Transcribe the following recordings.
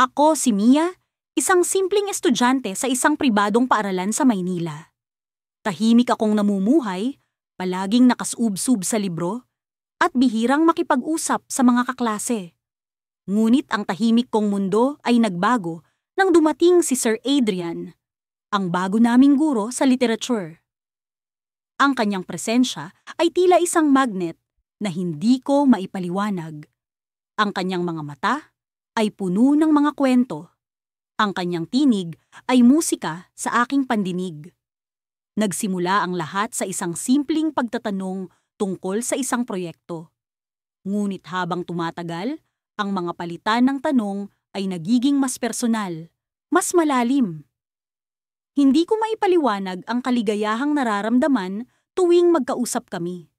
Ako si Mia, isang simpleng estudyante sa isang pribadong paaralan sa Maynila. Tahimik akong namumuhay, palaging nakasubsub sa libro, at bihirang makipag-usap sa mga kaklase. Ngunit ang tahimik kong mundo ay nagbago nang dumating si Sir Adrian, ang bago naming guro sa literature. Ang kanyang presensya ay tila isang magnet na hindi ko maipaliwanag. Ang kanyang mga mata ay puno ng mga kwento. Ang kanyang tinig ay musika sa aking pandinig. Nagsimula ang lahat sa isang simpleng pagtatanong tungkol sa isang proyekto. Ngunit habang tumatagal, ang mga palitan ng tanong ay nagiging mas personal, mas malalim. Hindi ko maipaliwanag ang kaligayahang nararamdaman tuwing magkausap kami.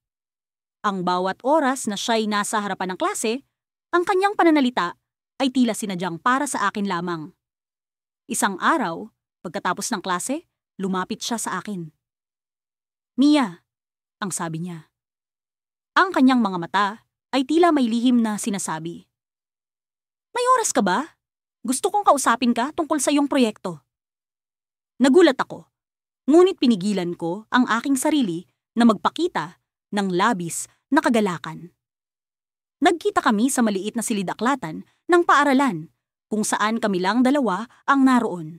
Ang bawat oras na siya'y nasa harapan ng klase, ang kanyang pananalita ay tila sinadyang para sa akin lamang. Isang araw, pagkatapos ng klase, lumapit siya sa akin. "Mia," ang sabi niya. Ang kanyang mga mata ay tila may lihim na sinasabi. "May oras ka ba? Gusto kong kausapin ka tungkol sa iyong proyekto." Nagulat ako, ngunit pinigilan ko ang aking sarili na magpakita ng labis na kagalakan. Nagkita kami sa maliit na silid-aklatan ng paaralan kung saan kami lang dalawa ang naroon.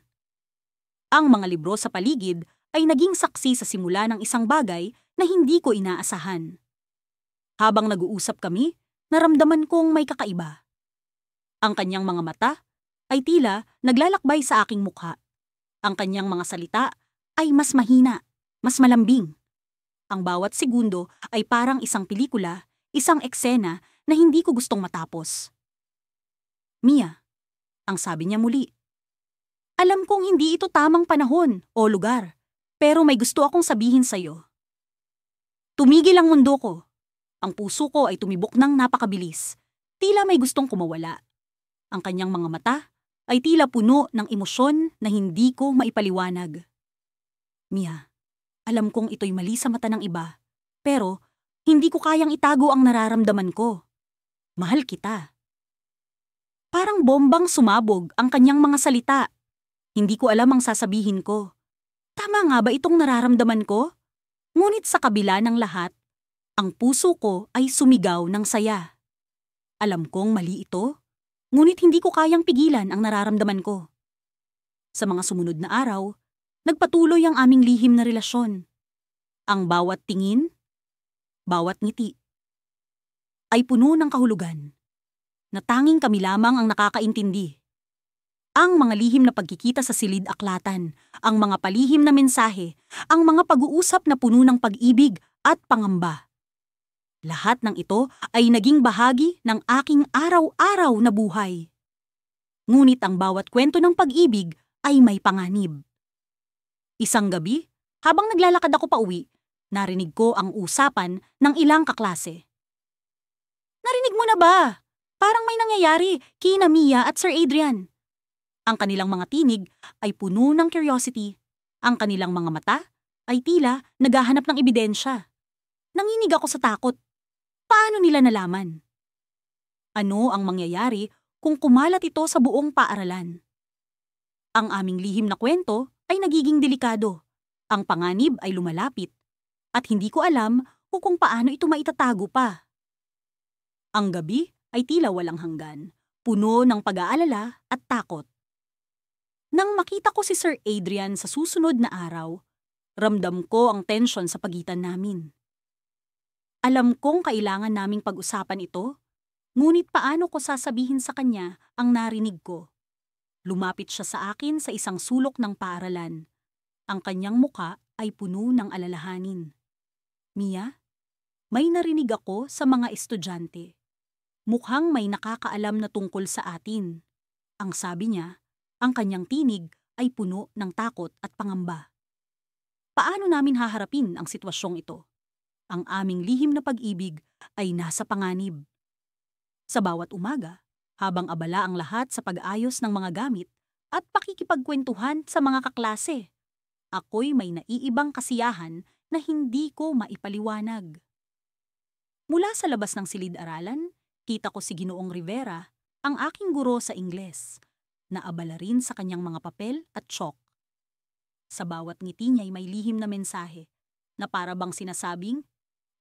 Ang mga libro sa paligid ay naging saksi sa simula ng isang bagay na hindi ko inaasahan. Habang nag-uusap kami, naramdaman kong may kakaiba. Ang kanyang mga mata ay tila naglalakbay sa aking mukha. Ang kanyang mga salita ay mas mahina, mas malambing. Ang bawat segundo ay parang isang pelikula, isang eksena na hindi ko gustong matapos. "Mia," ang sabi niya muli. "Alam kong hindi ito tamang panahon o lugar, pero may gusto akong sabihin sa'yo." Tumigil ang mundo ko. Ang puso ko ay tumibok ng napakabilis. Tila may gustong kumawala. Ang kanyang mga mata ay tila puno ng emosyon na hindi ko maipaliwanag. "Mia, alam kong ito'y mali sa mata ng iba, pero hindi ko kayang itago ang nararamdaman ko. Mahal kita." Parang bombang sumabog ang kanyang mga salita. Hindi ko alam ang sasabihin ko. Tama nga ba itong nararamdaman ko? Ngunit sa kabila ng lahat, ang puso ko ay sumigaw ng saya. Alam kong mali ito, ngunit hindi ko kayang pigilan ang nararamdaman ko. Sa mga sumunod na araw, nagpatuloy ang aming lihim na relasyon. Ang bawat tingin, bawat ngiti, ay puno ng kahulugan, na tanging kami lamang ang nakakaintindi. Ang mga lihim na pagkikita sa silid-aklatan, ang mga palihim na mensahe, ang mga pag-uusap na puno ng pag-ibig at pangamba. Lahat ng ito ay naging bahagi ng aking araw-araw na buhay. Ngunit ang bawat kwento ng pag-ibig ay may panganib. Isang gabi, habang naglalakad ako pauwi, narinig ko ang usapan ng ilang kaklase. "Narinig mo na ba? Parang may nangyayari kina Mia at Sir Adrian." Ang kanilang mga tinig ay puno ng curiosity. Ang kanilang mga mata ay tila naghahanap ng ebidensya. Nanginig ako sa takot. Paano nila nalaman? Ano ang mangyayari kung kumalat ito sa buong paaralan? Ang aming lihim na kwento ay nagiging delikado. Ang panganib ay lumalapit. At hindi ko alam kung paano ito maitatago pa. Ang gabi ay tila walang hanggan, puno ng pag-aalala at takot. Nang makita ko si Sir Adrian sa susunod na araw, ramdam ko ang tensyon sa pagitan namin. Alam kong kailangan naming pag-usapan ito, ngunit paano ko sasabihin sa kanya ang narinig ko? Lumapit siya sa akin sa isang sulok ng paaralan. Ang kanyang muka ay puno ng alalahanin. "Mia, may narinig ako sa mga estudyante. Mukhang may nakakaalam na tungkol sa atin." Ang sabi niya, ang kanyang tinig ay puno ng takot at pangamba. Paano namin haharapin ang sitwasyong ito? Ang aming lihim na pag-ibig ay nasa panganib. Sa bawat umaga, habang abala ang lahat sa pag-ayos ng mga gamit at pakikipagkwentuhan sa mga kaklase, ako'y may naiibang kasiyahan na hindi ko maipaliwanag. Mula sa labas ng silid-aralan, kita ko si Ginoong Rivera, ang aking guro sa Ingles. Naabala rin sa kanyang mga papel at chalk. Sa bawat ngiti niya'y may lihim na mensahe na para bang sinasabing,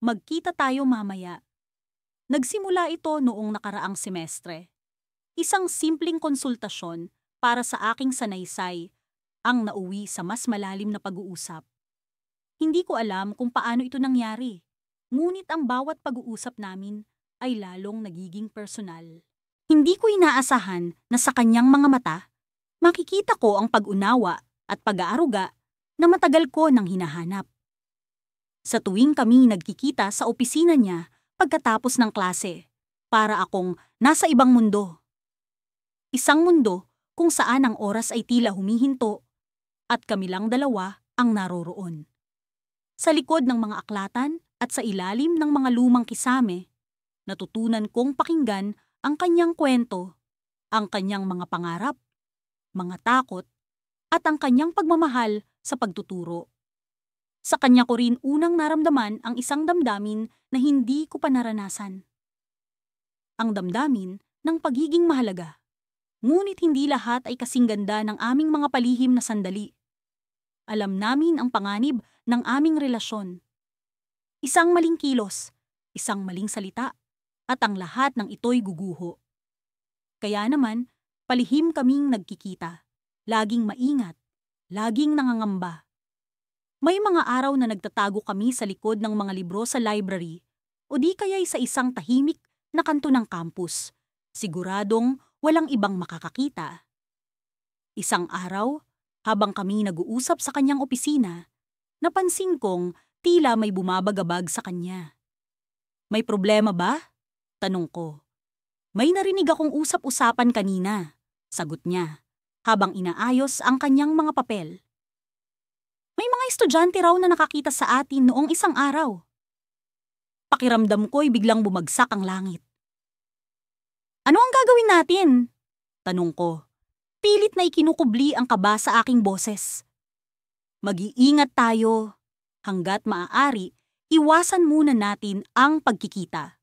magkita tayo mamaya. Nagsimula ito noong nakaraang semestre. Isang simpleng konsultasyon para sa aking sanaysay ang nauwi sa mas malalim na pag-uusap. Hindi ko alam kung paano ito nangyari, ngunit ang bawat pag-uusap namin ay lalong nagiging personal. Hindi ko inaasahan na sa kanyang mga mata, makikita ko ang pag-unawa at pag-aaruga na matagal ko nang hinahanap. Sa tuwing kami nagkikita sa opisina niya pagkatapos ng klase, para akong nasa ibang mundo. Isang mundo kung saan ang oras ay tila humihinto at kami lang dalawa ang naroroon. Sa likod ng mga aklatan at sa ilalim ng mga lumang kisame, natutunan kong pakinggan ang kanyang kwento, ang kanyang mga pangarap, mga takot, at ang kanyang pagmamahal sa pagtuturo. Sa kanya ko rin unang naramdaman ang isang damdamin na hindi ko pa naranasan. Ang damdamin ng pagiging mahalaga. Ngunit hindi lahat ay kasing ganda ng aming mga palihim na sandali. Alam namin ang panganib ng aming relasyon. Isang maling kilos, isang maling salita, at ang lahat ng ito'y guguho. Kaya naman, palihim kaming nagkikita, laging maingat, laging nangangamba. May mga araw na nagtatago kami sa likod ng mga libro sa library o di kaya'y sa isang tahimik na kanto ng campus, siguradong walang ibang makakakita. Isang araw, habang kami nag-uusap sa kanyang opisina, napansin kong tila may bumabagabag sa kanya. May problema ba? Tanong ko. May narinig akong usap-usapan kanina, sagot niya, habang inaayos ang kanyang mga papel. May mga estudyante raw na nakakita sa atin noong isang araw. Pakiramdam ko'y biglang bumagsak ang langit. Ano ang gagawin natin? Tanong ko. Pilit na ikinukubli ang kaba sa aking boses. Mag-iingat tayo. Hanggat maaari, iwasan muna natin ang pagkikita.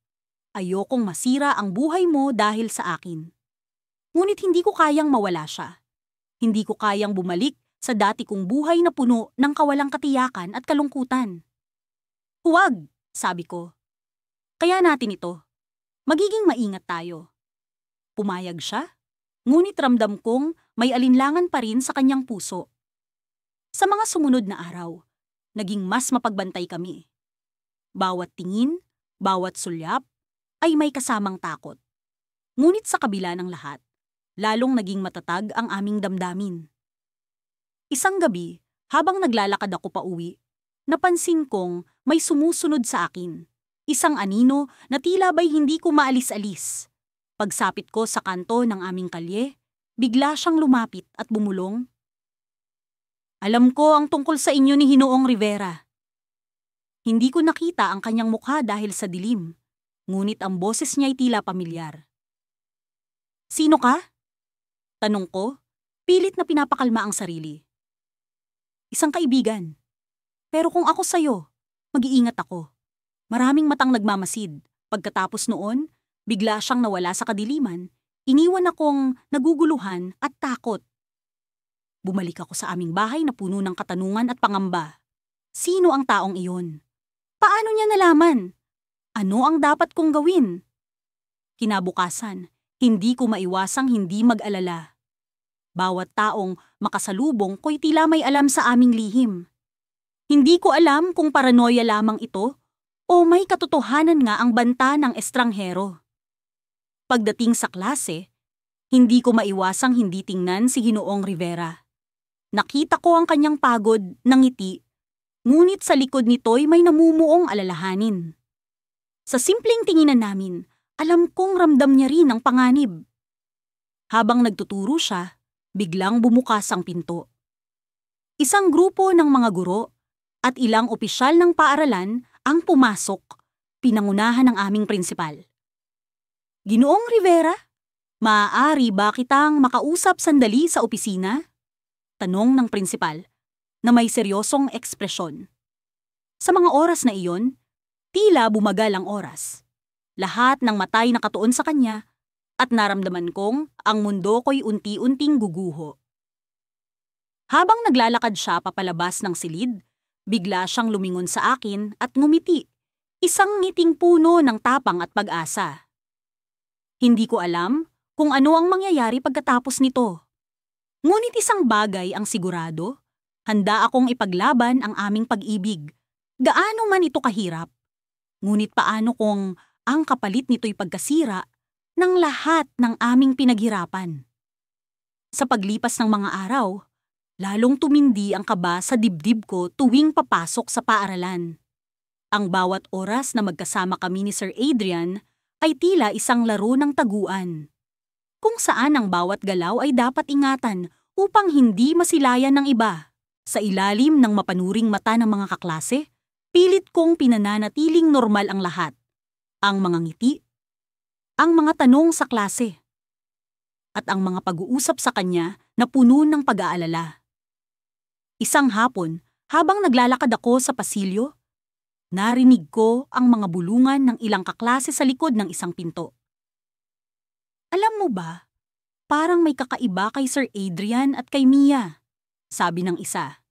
Ayokong masira ang buhay mo dahil sa akin. Ngunit hindi ko kayang mawala siya. Hindi ko kayang bumalik sa dati kong buhay na puno ng kawalang katiyakan at kalungkutan. Huwag, sabi ko. Kaya natin ito. Magiging maingat tayo. Pumayag siya, ngunit ramdam kong may alinlangan pa rin sa kanyang puso. Sa mga sumunod na araw, naging mas mapagbantay kami. Bawat tingin, bawat sulyap, ay may kasamang takot. Ngunit sa kabila ng lahat, lalong naging matatag ang aming damdamin. Isang gabi, habang naglalakad ako pauwi, napansin kong may sumusunod sa akin. Isang anino na tila ba'y hindi ko maalis-alis. Pagsapit ko sa kanto ng aming kalye, bigla siyang lumapit at bumulong. Alam ko ang tungkol sa inyo ni Ginoong Rivera. Hindi ko nakita ang kanyang mukha dahil sa dilim, ngunit ang boses niya'y tila pamilyar. Sino ka? Tanong ko, pilit na pinapakalma ang sarili. Isang kaibigan. Pero kung ako sa'yo, mag-iingat ako. Maraming matang nagmamasid. Pagkatapos noon, bigla siyang nawala sa kadiliman, iniwan akong naguguluhan at takot. Bumalik ako sa aming bahay na puno ng katanungan at pangamba. Sino ang taong iyon? Paano niya nalaman? Ano ang dapat kong gawin? Kinabukasan, hindi ko maiwasang hindi mag-alala. Bawat taong makasalubong ko'y tila may alam sa aming lihim. Hindi ko alam kung paranoia lamang ito o may katotohanan nga ang banta ng estranghero. Pagdating sa klase, hindi ko maiwasang hindi tingnan si Ginoong Rivera. Nakita ko ang kanyang pagod ng ngiti, ngunit sa likod nito'y may namumuong alalahanin. Sa simpleng tinginan namin, alam kong ramdam niya rin ang panganib. Habang nagtuturo siya, biglang bumukas ang pinto. Isang grupo ng mga guro at ilang opisyal ng paaralan ang pumasok, pinangunahan ng aming prinsipal. Ginoong Rivera, maaari ba kitang makausap sandali sa opisina? Tanong ng prinsipal na may seryosong ekspresyon. Sa mga oras na iyon, tila bumagal ang oras. Lahat ng matay nakatuon sa kanya, at naramdaman kong ang mundo ko'y unti-unting guguho. Habang naglalakad siya papalabas ng silid, bigla siyang lumingon sa akin at ngumiti, isang ngiting puno ng tapang at pag-asa. Hindi ko alam kung ano ang mangyayari pagkatapos nito. Ngunit isang bagay ang sigurado, handa akong ipaglaban ang aming pag-ibig, gaano man ito kahirap. Ngunit paano kung ang kapalit nito'y pagkasira ng lahat ng aming pinaghirapan? Sa paglipas ng mga araw, lalong tumindi ang kaba sa dibdib ko tuwing papasok sa paaralan. Ang bawat oras na magkasama kami ni Sir Adrian ay tila isang laro ng taguan, kung saan ang bawat galaw ay dapat ingatan upang hindi masilayan ng iba. Sa ilalim ng mapanuring mata ng mga kaklase, pilit kong pinananatiling normal ang lahat. Ang mga ngiti, ang mga tanong sa klase, at ang mga pag-uusap sa kanya na puno ng pag-aalala. Isang hapon, habang naglalakad ako sa pasilyo, narinig ko ang mga bulungan ng ilang kaklase sa likod ng isang pinto. Alam mo ba, parang may kakaiba kay Sir Adrian at kay Mia, sabi ng isa.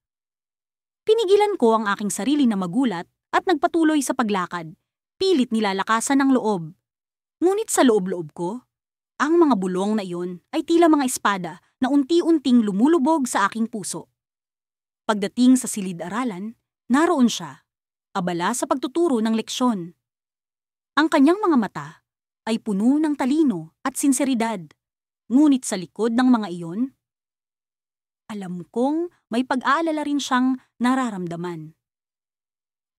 Pinigilan ko ang aking sarili na magulat at nagpatuloy sa paglakad, pilit nilalakasan ng loob. Ngunit sa loob-loob ko, ang mga bulong na iyon ay tila mga espada na unti-unting lumulubog sa aking puso. Pagdating sa silid-aralan, naroon siya, abala sa pagtuturo ng leksyon. Ang kanyang mga mata ay puno ng talino at sinseridad, ngunit sa likod ng mga iyon, alam kong may pag-aalala rin siyang nararamdaman.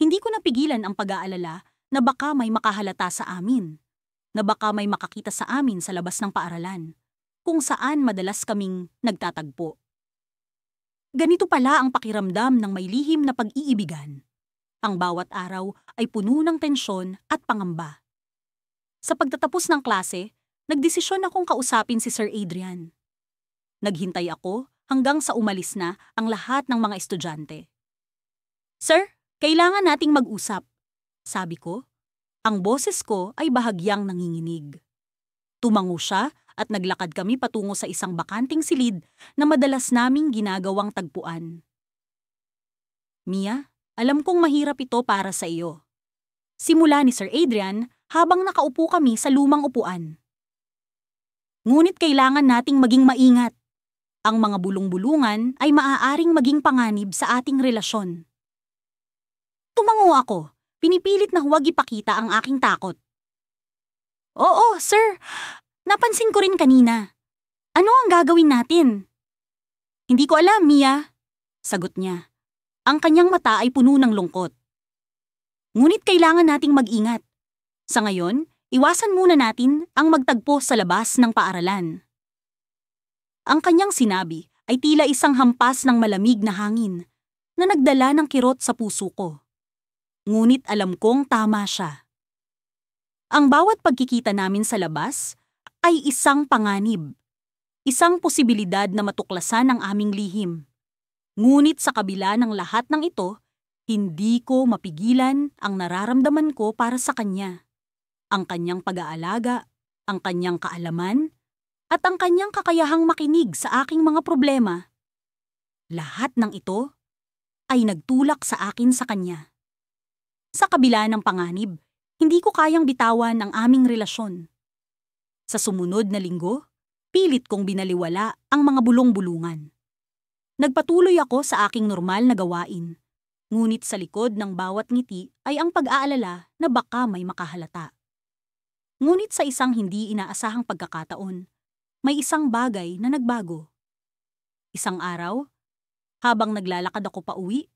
Hindi ko napigilan ang pag-aalala na baka may makahalata sa amin, na baka may makakita sa amin sa labas ng paaralan, kung saan madalas kaming nagtatagpo. Ganito pala ang pakiramdam ng may lihim na pag-iibigan. Ang bawat araw ay puno ng tensyon at pangamba. Sa pagtatapos ng klase, nagdesisyon akong kausapin si Sir Adrian. Naghintay ako hanggang sa umalis na ang lahat ng mga estudyante. Sir, kailangan nating mag-usap, sabi ko. Ang boses ko ay bahagyang nanginginig. Tumango siya at naglakad kami patungo sa isang bakanting silid na madalas naming ginagawang tagpuan. Mia, alam kong mahirap ito para sa iyo. Simula ni Sir Adrian habang nakaupo kami sa lumang upuan. Ngunit kailangan nating maging maingat. Ang mga bulong-bulungan ay maaaring maging panganib sa ating relasyon. Tumango ako, pinipilit na huwag ipakita ang aking takot. Oo, sir. Napansin ko rin kanina. Ano ang gagawin natin? Hindi ko alam, Mia, sagot niya. Ang kanyang mata ay puno ng lungkot. Ngunit kailangan nating mag-ingat. Sa ngayon, iwasan muna natin ang magtagpo sa labas ng paaralan. Ang kanyang sinabi ay tila isang hampas ng malamig na hangin na nagdala ng kirot sa puso ko. Ngunit alam kong tama siya. Ang bawat pagkikita namin sa labas ay isang panganib, isang posibilidad na matuklasan ang aming lihim. Ngunit sa kabila ng lahat ng ito, hindi ko mapigilan ang nararamdaman ko para sa kanya. Ang kanyang pag-aalaga, ang kanyang kaalaman, at ang kanyang kakayahang makinig sa aking mga problema. Lahat ng ito ay nagtulak sa akin sa kanya. Sa kabila ng panganib, hindi ko kayang bitawan ang aming relasyon. Sa sumunod na linggo, pilit kong binaliwala ang mga bulong-bulungan. Nagpatuloy ako sa aking normal na gawain, ngunit sa likod ng bawat ngiti ay ang pag-aalala na baka may makahalata. Ngunit sa isang hindi inaasahang pagkakataon, may isang bagay na nagbago. Isang araw, habang naglalakad ako pauwi,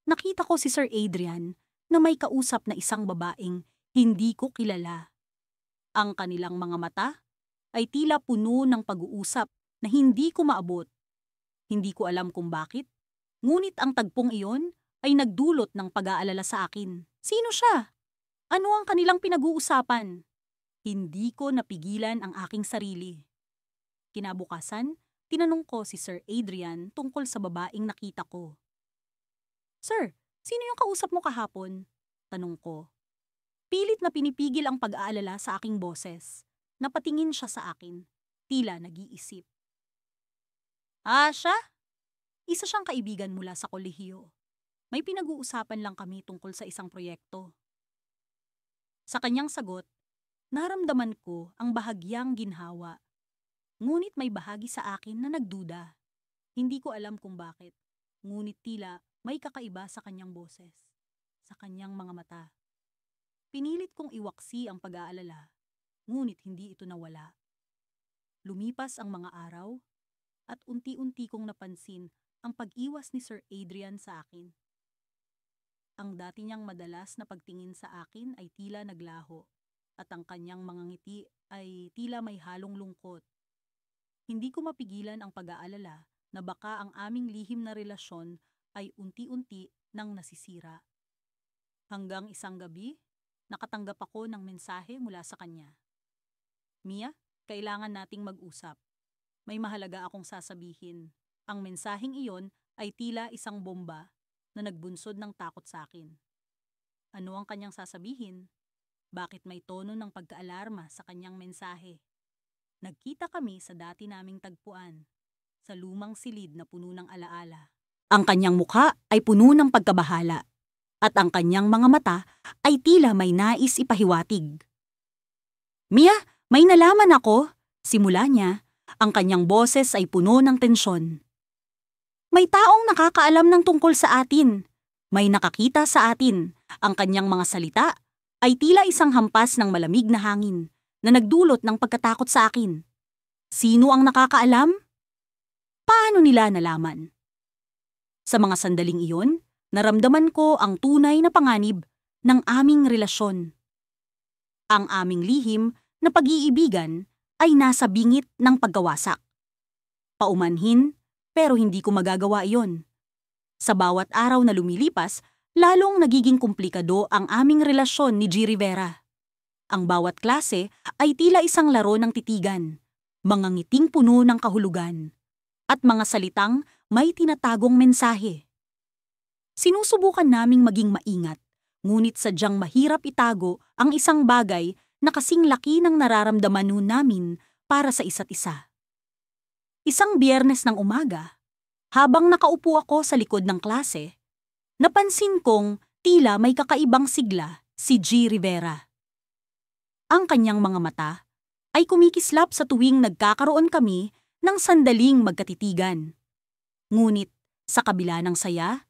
nakita ko si Sir Adrian na may kausap na isang babaeng hindi ko kilala. Ang kanilang mga mata ay tila puno ng pag-uusap na hindi ko maabot. Hindi ko alam kung bakit, ngunit ang tagpong iyon ay nagdulot ng pag-aalala sa akin. Sino siya? Ano ang kanilang pinag-uusapan? Hindi ko napigilan ang aking sarili. Kinabukasan, tinanong ko si Sir Adrian tungkol sa babaeng nakita ko. Sir, sino yung kausap mo kahapon? Tanong ko. Pilit na pinipigil ang pag-aalala sa aking boses. Napatingin siya sa akin, tila nag-iisip. Siya? Isa siyang kaibigan mula sa kolehiyo. May pinag-uusapan lang kami tungkol sa isang proyekto. Sa kanyang sagot, naramdaman ko ang bahagyang ginhawa. Ngunit may bahagi sa akin na nagduda. Hindi ko alam kung bakit. Ngunit tila may kakaiba sa kanyang boses, sa kanyang mga mata. Pinilit kong iwaksi ang pag-aalala, ngunit hindi ito nawala. Lumipas ang mga araw, at unti-unti kong napansin ang pag-iwas ni Sir Adrian sa akin. Ang dati niyang madalas na pagtingin sa akin ay tila naglaho, at ang kanyang mga ngiti ay tila may halong lungkot. Hindi ko mapigilan ang pag-aalala na baka ang aming lihim na relasyon ay unti-unti nang nasisira. Hanggang isang gabi, nakatanggap ako ng mensahe mula sa kanya. Mia, kailangan nating mag-usap. May mahalaga akong sasabihin. Ang mensaheng iyon ay tila isang bomba na nagbunsod ng takot sa akin. Ano ang kanyang sasabihin? Bakit may tono ng pagkaalarma sa kanyang mensahe? Nagkita kami sa dati naming tagpuan, sa lumang silid na puno ng alaala. Ang kanyang mukha ay puno ng pagkabahala, at ang kanyang mga mata ay tila may nais ipahiwatig. Mia, may nalaman ako. Simula niya, ang kanyang boses ay puno ng tensyon. May taong nakakaalam ng tungkol sa atin. May nakakita sa atin. Ang kanyang mga salita ay tila isang hampas ng malamig na hangin na nagdulot ng pagkatakot sa akin. Sino ang nakakaalam? Paano nila nalaman? Sa mga sandaling iyon, naramdaman ko ang tunay na panganib ng aming relasyon. Ang aming lihim na pag-iibigan ay nasa bingit ng pagkawasak. Paumanhin, pero hindi ko magagawa iyon. Sa bawat araw na lumilipas, lalong nagiging komplikado ang aming relasyon ni G. Rivera. Ang bawat klase ay tila isang laro ng titigan, mga ngiting puno ng kahulugan, at mga salitang may tinatagong mensahe. Sinusubukan naming maging maingat, ngunit sadyang mahirap itago ang isang bagay na kasing laki ng nararamdaman namin para sa isa't isa. Isang Biyernes ng umaga, habang nakaupo ako sa likod ng klase, napansin kong tila may kakaibang sigla si G. Rivera. Ang kanyang mga mata ay kumikislap sa tuwing nagkakaroon kami ng sandaling magkatitigan. Ngunit sa kabila ng saya,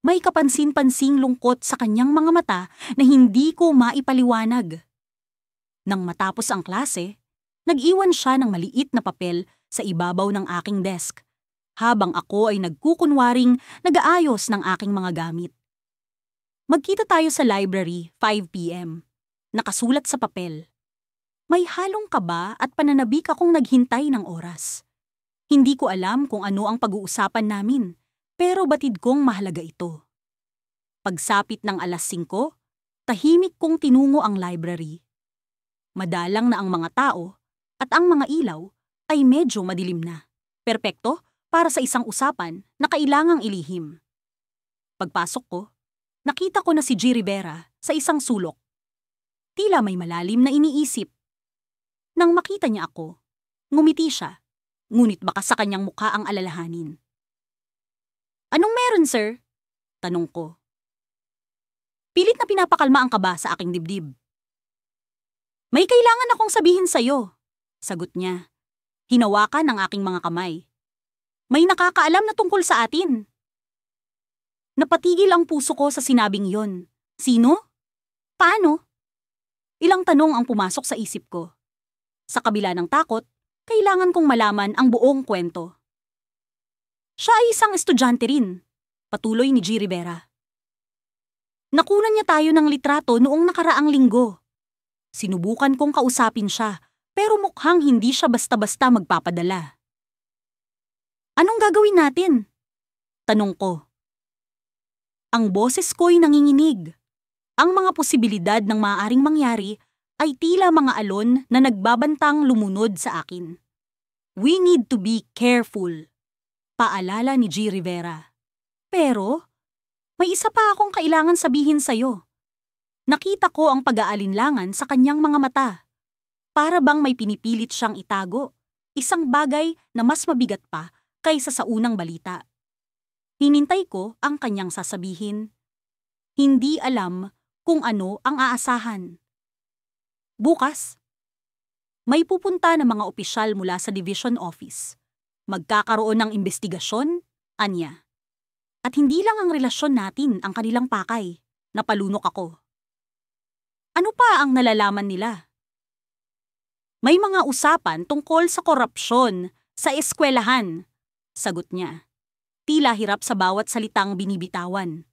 may kapansin-pansing lungkot sa kanyang mga mata na hindi ko maipaliwanag. Nang matapos ang klase, nag-iwan siya ng maliit na papel sa ibabaw ng aking desk, habang ako ay nagkukunwaring nag-aayos ng aking mga gamit. Magkita tayo sa library, 5 p.m. Nakasulat sa papel. May halong kaba at pananabik akong naghintay ng oras. Hindi ko alam kung ano ang pag-uusapan namin, pero batid kong mahalaga ito. Pagsapit ng alas 5, tahimik kong tinungo ang library. Madalang na ang mga tao at ang mga ilaw ay medyo madilim na. Perpekto para sa isang usapan na kailangang ilihim. Pagpasok ko, nakita ko na si G. Rivera sa isang sulok. Tila may malalim na iniisip. Nang makita niya ako, ngumiti siya, ngunit baka sa kanyang mukha ang alalahanin. Anong meron, sir? Tanong ko. Pilit na pinapakalma ang kaba sa aking dibdib. May kailangan akong sabihin sa'yo, sagot niya. Hinawakan ang aking mga kamay. May nakakaalam na tungkol sa atin. Napatigil ang puso ko sa sinabing yon. Sino? Paano? Ilang tanong ang pumasok sa isip ko. Sa kabila ng takot, kailangan kong malaman ang buong kwento. Siya ay isang estudyante rin, patuloy ni G. Rivera. Nakunan niya tayo ng litrato noong nakaraang linggo. Sinubukan kong kausapin siya, pero mukhang hindi siya basta-basta magpapadala. Anong gagawin natin? Tanong ko. Ang boses ko'y nanginginig. Ang mga posibilidad ng maaaring mangyari ay tila mga alon na nagbabantang lumunod sa akin. We need to be careful, paalala ni G. Rivera. Pero, may isa pa akong kailangan sabihin sa'yo. Nakita ko ang pag-aalinlangan sa kanyang mga mata. Para bang may pinipilit siyang itago, isang bagay na mas mabigat pa kaysa sa unang balita. Hinintay ko ang kanyang sasabihin. Hindi alam kung ano ang aasahan. Bukas, may pupunta na mga opisyal mula sa division office. Magkakaroon ng investigasyon, anya. At hindi lang ang relasyon natin ang kanilang pakay. Napalunok ako. Ano pa ang nalalaman nila? May mga usapan tungkol sa korupsyon sa eskwelahan, sagot niya. Tila hirap sa bawat salitang binibitawan.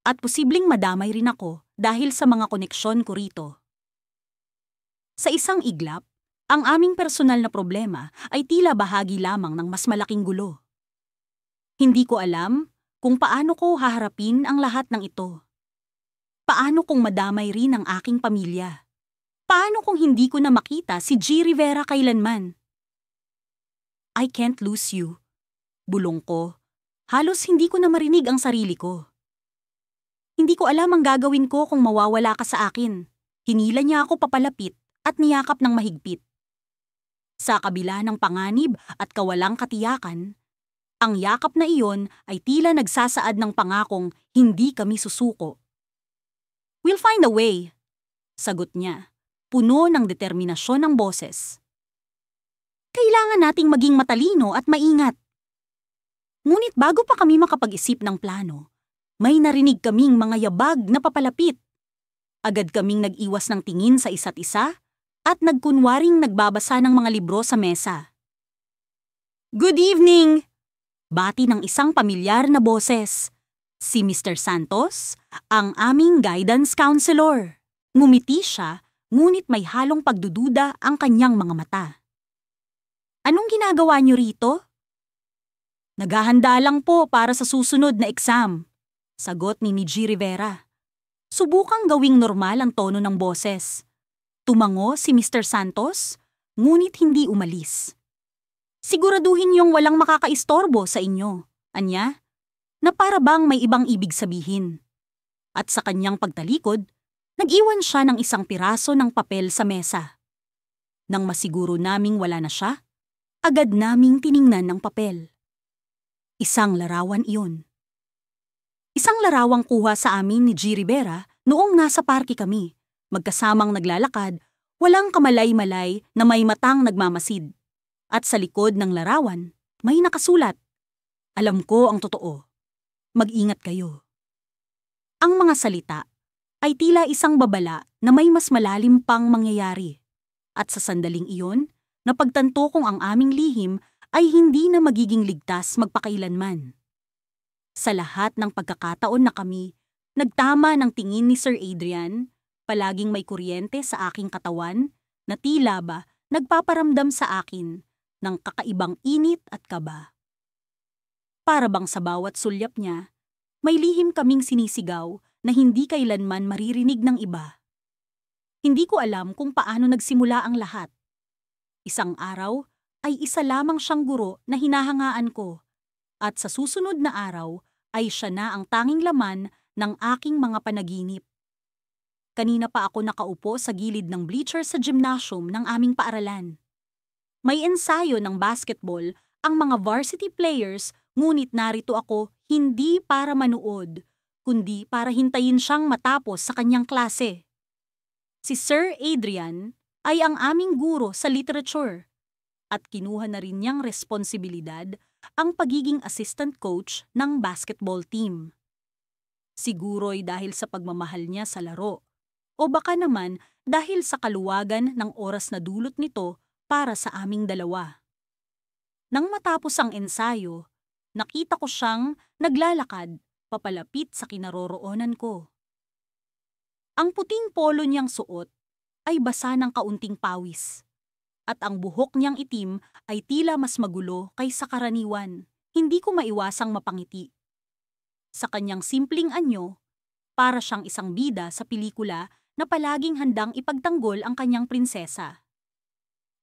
At posibleng madamay rin ako dahil sa mga koneksyon ko rito. Sa isang iglap, ang aming personal na problema ay tila bahagi lamang ng mas malaking gulo. Hindi ko alam kung paano ko haharapin ang lahat ng ito. Paano kung madamay rin ang aking pamilya? Paano kung hindi ko na makita si G. Rivera kailanman? I can't lose you. Bulong ko. Halos hindi ko na marinig ang sarili ko. Hindi ko alam ang gagawin ko kung mawawala ka sa akin. Hinila niya ako papalapit at niyakap ng mahigpit. Sa kabila ng panganib at kawalang katiyakan, ang yakap na iyon ay tila nagsasaad ng pangakong hindi kami susuko. We'll find a way, sagot niya, puno ng determinasyon ng boses. Kailangan nating maging matalino at maingat. Ngunit bago pa kami makapag-isip ng plano, may narinig kaming mga yabag na papalapit. Agad kaming nag-iwas ng tingin sa isa't isa at nagkunwaring nagbabasa ng mga libro sa mesa. Good evening! Bati ng isang pamilyar na boses. Si Mr. Santos, ang aming guidance counselor. Ngumiti siya, ngunit may halong pagdududa ang kanyang mga mata. Anong ginagawa niyo rito? Naghahanda lang po para sa susunod na exam, sagot ni G. Rivera. Subukang gawing normal ang tono ng boses. Tumango si Mr. Santos, ngunit hindi umalis. Siguraduhin niyong walang makakaistorbo sa inyo, anya, na para bang may ibang ibig sabihin. At sa kanyang pagtalikod, nag-iwan siya ng isang piraso ng papel sa mesa. Nang masiguro naming wala na siya, agad naming tiningnan ng papel. Isang larawan iyon. Isang larawang kuha sa amin ni G. Rivera noong nasa parke kami. Magkasamang naglalakad, walang kamalay-malay na may matang nagmamasid. At sa likod ng larawan, may nakasulat. Alam ko ang totoo. Mag-ingat kayo. Ang mga salita ay tila isang babala na may mas malalim pang mangyayari. At sa sandaling iyon, napagtanto kong ang aming lihim ay hindi na magiging ligtas magpakailanman. Sa lahat ng pagkakataon na kami, nagtama ng tingin ni Sir Adrian, palaging may kuryente sa aking katawan na tila ba nagpaparamdam sa akin ng kakaibang init at kaba. Para bang sa bawat sulyap niya, may lihim kaming sinisigaw na hindi kailanman maririnig ng iba. Hindi ko alam kung paano nagsimula ang lahat. Isang araw ay isa lamang siyang guro na hinahangaan ko at sa susunod na araw ay siya na ang tanging laman ng aking mga panaginip. Kanina pa ako nakaupo sa gilid ng bleacher sa gymnasium ng aming paaralan. May ensayo ng basketball ang mga varsity players, ngunit narito ako hindi para manood, kundi para hintayin siyang matapos sa kanyang klase. Si Sir Adrian ay ang aming guro sa literature at kinuha na rin niyang responsibilidad ang pagiging assistant coach ng basketball team. Siguro'y dahil sa pagmamahal niya sa laro, o baka naman dahil sa kaluwagan ng oras na dulot nito para sa aming dalawa. Nang matapos ang ensayo, nakita ko siyang naglalakad papalapit sa kinaroroonan ko. Ang puting polo niyang suot ay basa ng kaunting pawis, at ang buhok niyang itim ay tila mas magulo kaysa karaniwan. Hindi ko maiwasang mapangiti. Sa kanyang simpleng anyo, para siyang isang bida sa pelikula na palaging handang ipagtanggol ang kanyang prinsesa.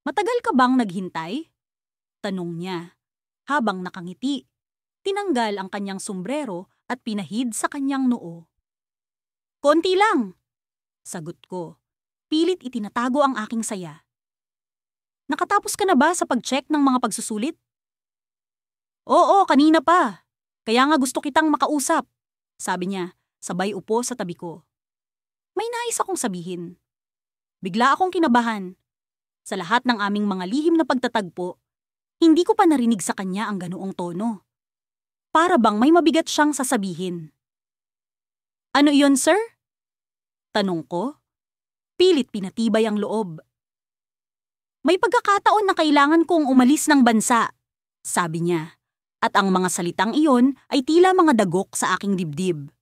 Matagal ka bang naghintay? Tanong niya, habang nakangiti. Tinanggal ang kanyang sombrero at pinahid sa kanyang noo. Konti lang, sagot ko. Pilit itinatago ang aking saya. Nakatapos ka na ba sa pag-check ng mga pagsusulit? Oo, kanina pa. Kaya nga gusto kitang makausap, sabi niya, sabay upo sa tabi ko. May nais akong sabihin. Bigla akong kinabahan. Sa lahat ng aming mga lihim na pagtatagpo, hindi ko pa narinig sa kanya ang ganoong tono. Para bang may mabigat siyang sasabihin. Ano iyon, sir? Tanong ko. Pilit pinatibay ang loob. May pagkakataon na kailangan kong umalis ng bansa, sabi niya. At ang mga salitang iyon ay tila mga dagok sa aking dibdib.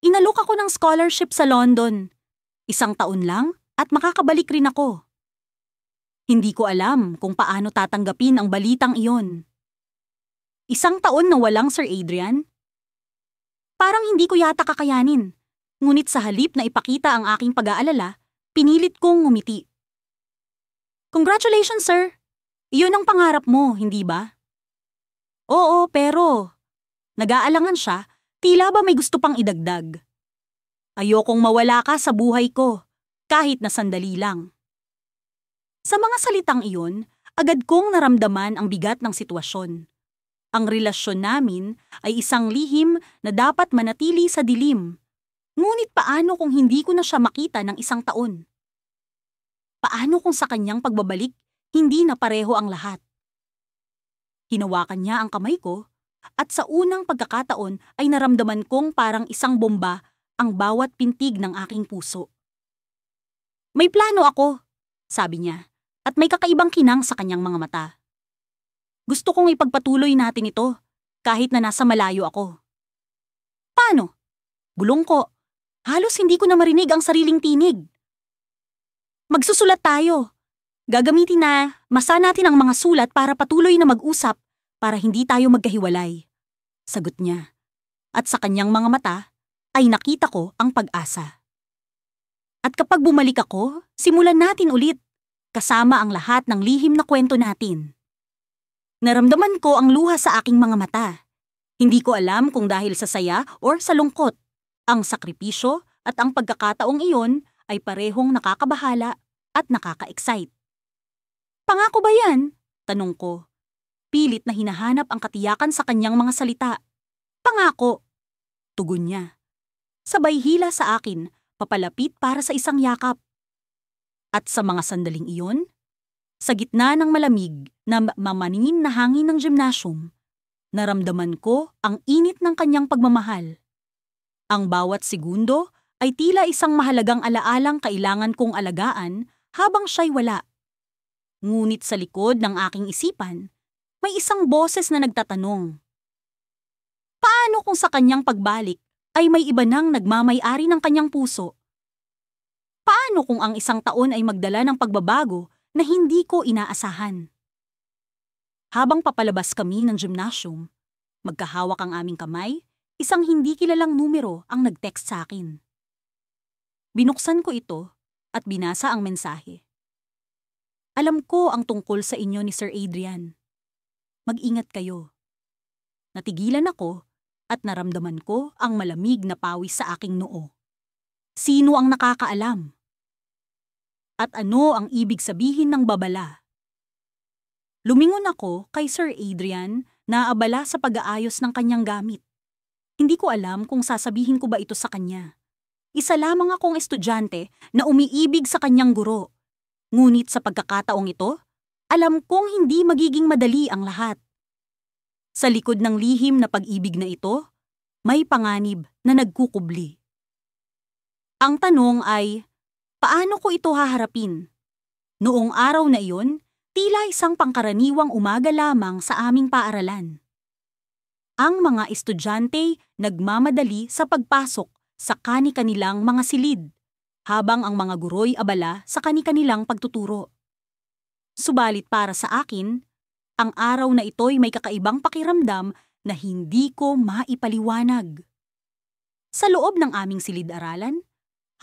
Inalok ako ng scholarship sa London. 1 taon lang at makakabalik rin ako. Hindi ko alam kung paano tatanggapin ang balitang iyon. 1 taon na walang Sir Adrian? Parang hindi ko yata kakayanin. Ngunit sa halip na ipakita ang aking pag-aalala, pinilit kong ngumiti. Congratulations, sir! Iyon ang pangarap mo, hindi ba? Oo, pero nag-aalangan siya, tila ba may gusto pang idagdag. Ayokong mawala ka sa buhay ko, kahit na sandali lang. Sa mga salitang iyon, agad kong naramdaman ang bigat ng sitwasyon. Ang relasyon namin ay isang lihim na dapat manatili sa dilim. Ngunit paano kung hindi ko na siya makita ng 1 taon? Paano kung sa kanyang pagbabalik, hindi na pareho ang lahat? Hinawakan niya ang kamay ko at sa unang pagkakataon ay naramdaman kong parang isang bomba ang bawat pintig ng aking puso. May plano ako, sabi niya, at may kakaibang kinang sa kanyang mga mata. Gusto kong ipagpatuloy natin ito kahit na nasa malayo ako. Paano? Bulong ko. Halos hindi ko na marinig ang sariling tinig. Magsusulat tayo. Gagamitin na masa natin ang mga sulat para patuloy na mag-usap para hindi tayo magkahiwalay. Sagot niya. At sa kanyang mga mata ay nakita ko ang pag-asa. At kapag bumalik ako, simulan natin ulit kasama ang lahat ng lihim na kwento natin. Naramdaman ko ang luha sa aking mga mata. Hindi ko alam kung dahil sa saya or sa lungkot. Ang sakripisyo at ang pagkakataong iyon ay parehong nakakabahala at nakaka-excite. Pangako ba yan? Tanong ko. Pilit na hinahanap ang katiyakan sa kanyang mga salita. Pangako. Tugon niya. Sabay hila sa akin, papalapit para sa isang yakap. At sa mga sandaling iyon, sa gitna ng malamig na mamaningin na hangin ng gymnasium, naramdaman ko ang init ng kanyang pagmamahal. Ang bawat segundo ay tila isang mahalagang alaalang kailangan kong alagaan habang siya'y wala. Ngunit sa likod ng aking isipan, may isang boses na nagtatanong. Paano kung sa kanyang pagbalik ay may iba nang nagmamay-ari ng kanyang puso? Paano kung ang 1 taon ay magdala ng pagbabago na hindi ko inaasahan? Habang papalabas kami ng gymnasium, magkahawak ang aming kamay, isang hindi kilalang numero ang nag-text sa akin. Binuksan ko ito at binasa ang mensahe. Alam ko ang tungkol sa inyo ni Sir Adrian. Mag-ingat kayo. Natigilan ako at naramdaman ko ang malamig na pawis sa aking noo. Sino ang nakakaalam? At ano ang ibig sabihin ng babala? Lumingon ako kay Sir Adrian na abala sa pag-aayos ng kanyang gamit. Hindi ko alam kung sasabihin ko ba ito sa kanya. Isa lamang akong estudyante na umiibig sa kanyang guro. Ngunit sa pagkakataong ito, alam kong hindi magiging madali ang lahat. Sa likod ng lihim na pag-ibig na ito, may panganib na nagkukubli. Ang tanong ay, paano ko ito haharapin? Noong araw na iyon, tila isang pangkaraniwang umaga lamang sa aming paaralan. Ang mga estudyante nagmamadali sa pagpasok sa kani-kanilang mga silid, habang ang mga guro'y abala sa kani-kanilang pagtuturo. Subalit para sa akin, ang araw na ito'y may kakaibang pakiramdam na hindi ko maipaliwanag. Sa loob ng aming silid-aralan,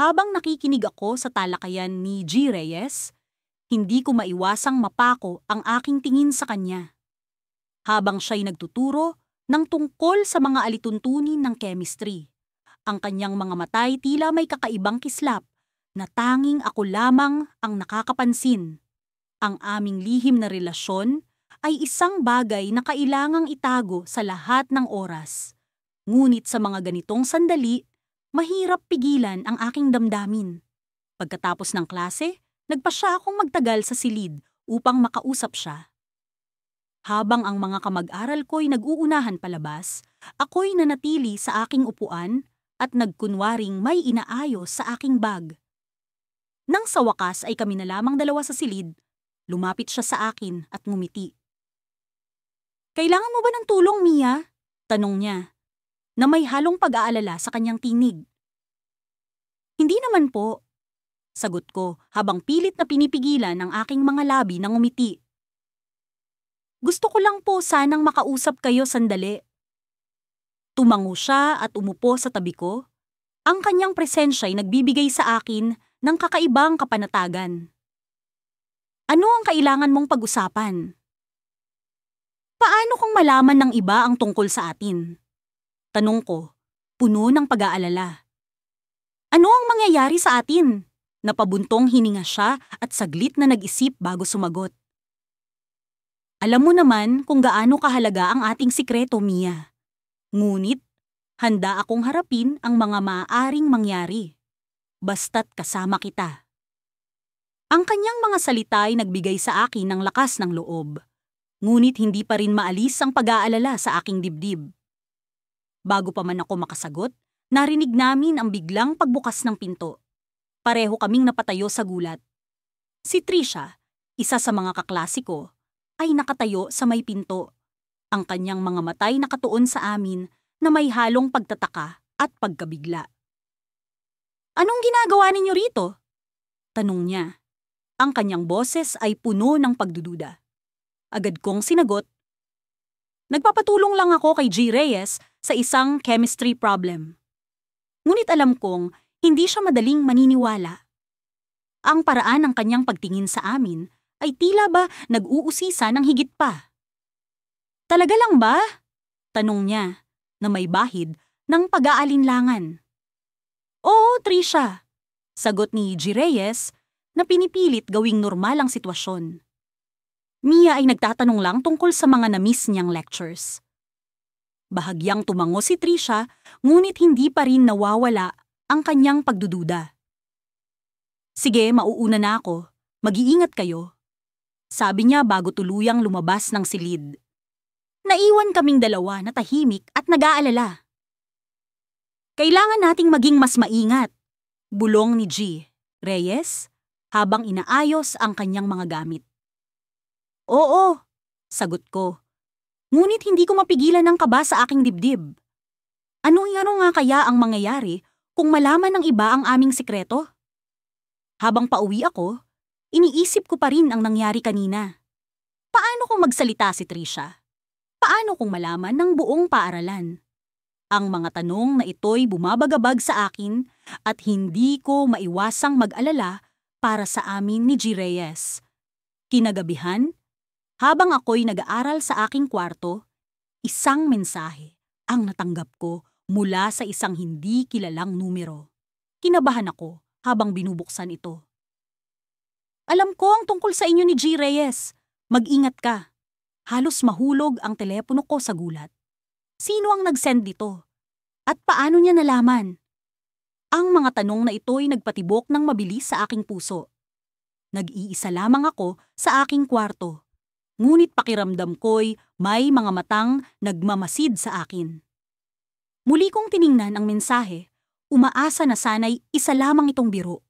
habang nakikinig ako sa talakayan ni G. Reyes, hindi ko maiwasang mapako ang aking tingin sa kanya. Habang siya'y nagtuturo ng tungkol sa mga alituntunin ng chemistry, ang kanyang mga matay tila may kakaibang kislap na tanging ako lamang ang nakakapansin. Ang aming lihim na relasyon ay isang bagay na kailangang itago sa lahat ng oras. Ngunit sa mga ganitong sandali, mahirap pigilan ang aking damdamin. Pagkatapos ng klase, nagpa siya akong magtagal sa silid upang makausap siya. Habang ang mga kamag-aral ko'y nag-uunahan palabas, ako'y nanatili sa aking upuan at nagkunwaring may inaayos sa aking bag. Nang sa wakas ay kami na lamang dalawa sa silid, lumapit siya sa akin at ngumiti. "Kailangan mo ba ng tulong, Mia?" tanong niya, na may halong pag-aalala sa kanyang tinig. "Hindi naman po," sagot ko habang pilit na pinipigilan ang aking mga labi na ngumiti. "Gusto ko lang po sanang makausap kayo sandali." Tumango siya at umupo sa tabi ko. Ang kanyang presensya'y nagbibigay sa akin ng kakaibang kapanatagan. "Ano ang kailangan mong pag-usapan?" "Paano kung malaman ng iba ang tungkol sa atin?" tanong ko, puno ng pag-aalala. "Ano ang mangyayari sa atin?" Napabuntong hininga siya at saglit na nag-isip bago sumagot. "Alam mo naman kung gaano kahalaga ang ating sikreto, Mia. Ngunit, handa akong harapin ang mga maaaring mangyari. Basta't kasama kita." Ang kanyang mga salita ay nagbigay sa akin ng lakas ng loob. Ngunit hindi pa rin maalis ang pag-aalala sa aking dibdib. Bago pa man ako makasagot, narinig namin ang biglang pagbukas ng pinto. Pareho kaming napatayo sa gulat. Si Trisha, isa sa mga kaklase ko, ay nakatayo sa may pinto. Ang kanyang mga matay nakatuon sa amin na may halong pagtataka at pagkabigla. "Anong ginagawa ninyo rito?" tanong niya. Ang kanyang boses ay puno ng pagdududa. Agad kong sinagot, "Nagpapatulong lang ako kay G. Reyes sa isang chemistry problem." Ngunit alam kong hindi siya madaling maniniwala. Ang paraan ng kanyang pagtingin sa amin ay tila ba nag-uusisa ng higit pa. "Talaga lang ba?" tanong niya, na may bahid ng pag-aalinlangan. "Oo, Trisha," sagot ni G. Reyes na pinipilit gawing normal ang sitwasyon. Mia ay nagtatanong lang tungkol sa mga na-miss niyang lectures. Bahagyang tumango si Trisha, ngunit hindi pa rin nawawala ang kanyang pagdududa. "Sige, mauuna na ako. Mag-iingat kayo," sabi niya bago tuluyang lumabas ng silid. Naiwan kaming dalawa na tahimik at nag-aalala. "Kailangan nating maging mas maingat," bulong ni G. Reyes habang inaayos ang kanyang mga gamit. "Oo," sagot ko. Ngunit hindi ko mapigilan ang kaba sa aking dibdib. Ano nga kaya ang mangyayari kung malaman ng iba ang aming sikreto? Habang pauwi ako, iniisip ko pa rin ang nangyari kanina. Paano kung magsalita si Trisha? Paano kung malaman ng buong paaralan? Ang mga tanong na ito'y bumabagabag sa akin at hindi ko maiwasang mag-alala para sa amin ni G. Reyes. Kinagabihan, habang ako'y nag-aaral sa aking kwarto, isang mensahe ang natanggap ko mula sa isang hindi kilalang numero. Kinabahan ako habang binubuksan ito. "Alam ko ang tungkol sa inyo ni G. Reyes. Mag-ingat ka." Halos mahulog ang telepono ko sa gulat. Sino ang nag-send nito? At paano niya nalaman? Ang mga tanong na ito'y nagpatibok ng mabilis sa aking puso. Nag-iisa lamang ako sa aking kwarto. Ngunit pakiramdam ko'y may mga matang nagmamasid sa akin. Muli kong tiningnan ang mensahe, umaasa na sana'y isa lamang itong biro.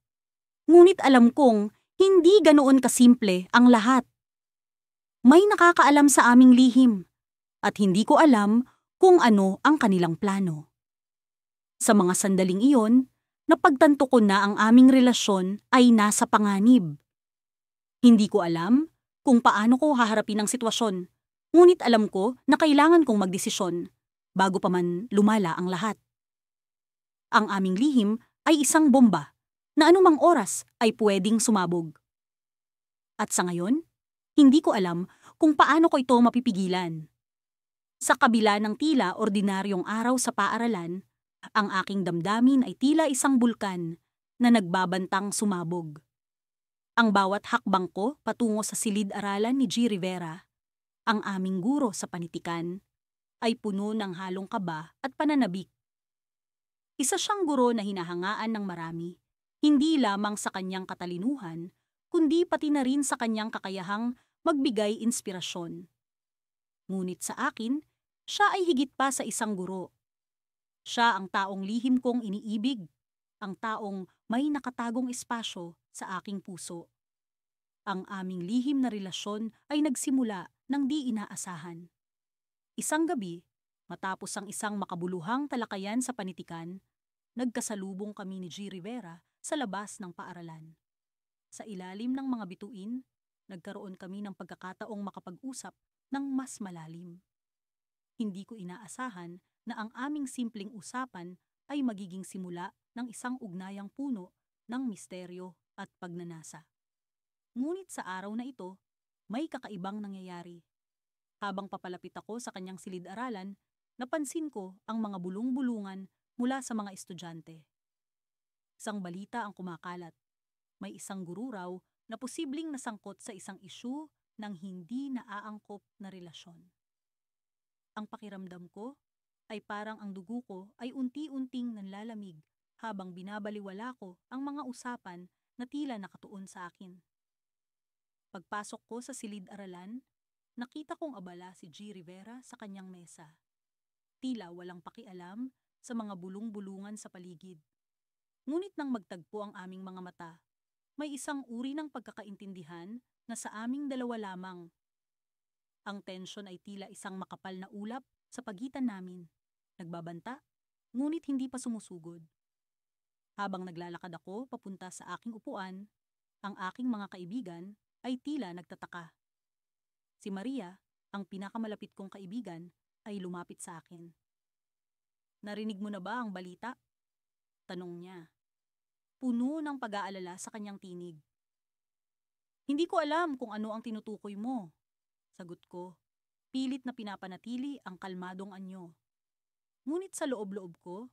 Ngunit alam kong hindi ganoon kasimple ang lahat. May nakakaalam sa aming lihim, at hindi ko alam kung ano ang kanilang plano. Sa mga sandaling iyon, napagtanto ko na ang aming relasyon ay nasa panganib. Hindi ko alam kung paano ko haharapin ang sitwasyon, ngunit alam ko na kailangan kong magdesisyon bago pa man lumala ang lahat. Ang aming lihim ay isang bomba na anumang oras ay pwedeng sumabog. At sa ngayon, hindi ko alam kung paano ko ito mapipigilan. Sa kabila ng tila ordinaryong araw sa paaralan, ang aking damdamin ay tila isang bulkan na nagbabantang sumabog. Ang bawat hakbang ko patungo sa silid-aralan ni G. Rivera, ang aming guro sa panitikan, ay puno ng halong kaba at pananabik. Isa siyang guro na hinahangaan ng marami, hindi lamang sa kanyang katalinuhan, kundi pati na rin sa kanyang kakayahang magbigay inspirasyon. Ngunit sa akin, siya ay higit pa sa isang guro. Siya ang taong lihim kong iniibig, ang taong may nakatagong espasyo sa aking puso. Ang aming lihim na relasyon ay nagsimula ng di inaasahan. Isang gabi, matapos ang isang makabuluhang talakayan sa panitikan, nagkasalubong kami ni G. Rivera sa labas ng paaralan. Sa ilalim ng mga bituin, nagkaroon kami ng pagkakataong makapag-usap ng mas malalim. Hindi ko inaasahan na ang aming simpleng usapan ay magiging simula ng isang ugnayang puno ng misteryo at pagnanasa. Ngunit sa araw na ito, may kakaibang nangyayari. Habang papalapit ako sa kanyang silid-aralan, napansin ko ang mga bulong-bulungan mula sa mga estudyante. Isang balita ang kumakalat. May isang guro raw na posibleng nasangkot sa isang isyu ng hindi naaangkop na relasyon. Ang pakiramdam ko ay parang ang dugo ko ay unti-unting nanlalamig habang binabaliwala ko ang mga usapan na tila nakatuon sa akin. Pagpasok ko sa silid-aralan, nakita kong abala si G. Rivera sa kanyang mesa. Tila walang pakialam sa mga bulong-bulungan sa paligid. Ngunit nang magtagpo ang aming mga mata, may isang uri ng pagkakaintindihan na sa aming dalawa lamang. Ang tensyon ay tila isang makapal na ulap sa pagitan namin. Nagbabanta, ngunit hindi pa sumusugod. Habang naglalakad ako papunta sa aking upuan, ang aking mga kaibigan ay tila nagtataka. Si Maria, ang pinakamalapit kong kaibigan, ay lumapit sa akin. "Narinig mo na ba ang balita?" Tanong niya. Puno ng pag-aalala sa kanyang tinig. "Hindi ko alam kung ano ang tinutukoy mo," sagot ko, pilit na pinapanatili ang kalmadong anyo. Ngunit sa loob-loob ko,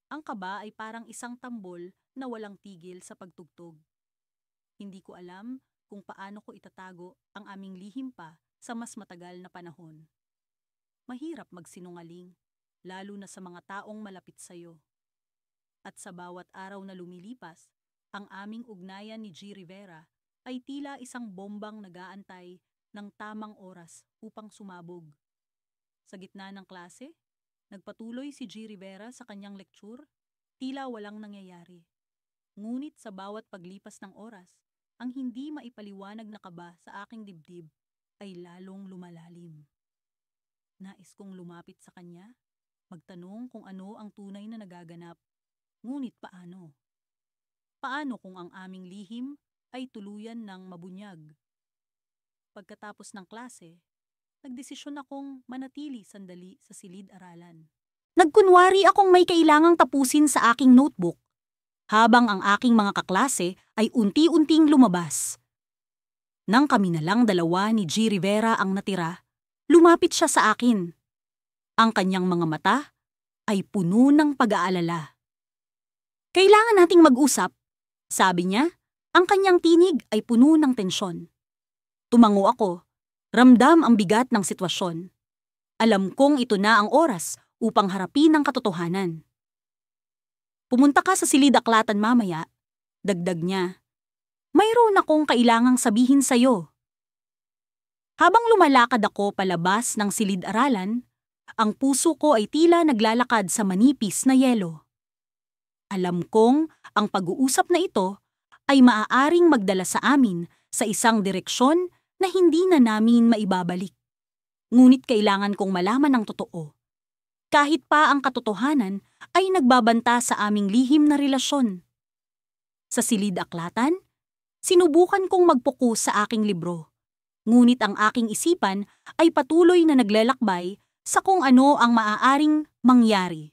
ang kaba ay parang isang tambol na walang tigil sa pagtugtog. Hindi ko alam kung paano ko itatago ang aming lihim pa sa mas matagal na panahon. Mahirap magsinungaling, lalo na sa mga taong malapit sa'yo. At sa bawat araw na lumilipas, ang aming ugnayan ni G. Rivera ay tila isang bombang nag-aantay ng tamang oras upang sumabog. Sa gitna ng klase, nagpatuloy si G. Rivera sa kanyang lecture, tila walang nangyayari. Ngunit sa bawat paglipas ng oras, ang hindi maipaliwanag na kaba sa aking dibdib ay lalong lumalalim. Nais kong lumapit sa kanya, magtanong kung ano ang tunay na nagaganap. Ngunit paano? Paano kung ang aming lihim ay tuluyan ng mabunyag? Pagkatapos ng klase, nagdesisyon akong manatili sandali sa silid-aralan. Nagkunwari akong may kailangang tapusin sa aking notebook, habang ang aking mga kaklase ay unti-unting lumabas. Nang kami na lang dalawa ni G. Rivera ang natira, lumapit siya sa akin. Ang kanyang mga mata ay puno ng pag-aalala. "Kailangan nating mag-usap," sabi niya. Ang kanyang tinig ay puno ng tensyon. Tumango ako. Ramdam ang bigat ng sitwasyon. Alam kong ito na ang oras upang harapin ang katotohanan. "Pumunta ka sa silid-aklatan mamaya," dagdag niya. "Mayroon akong kailangang sabihin sa'yo." Habang lumalakad ako palabas ng silid-aralan, ang puso ko ay tila naglalakad sa manipis na yelo. Alam kong ang pag-uusap na ito ay maaaring magdala sa amin sa isang direksyon na hindi na namin maibabalik. Ngunit kailangan kong malaman ang totoo. Kahit pa ang katotohanan ay nagbabanta sa aming lihim na relasyon. Sa silid-aklatan, sinubukan kong mag-focus sa aking libro. Ngunit ang aking isipan ay patuloy na naglalakbay sa kung ano ang maaaring mangyari.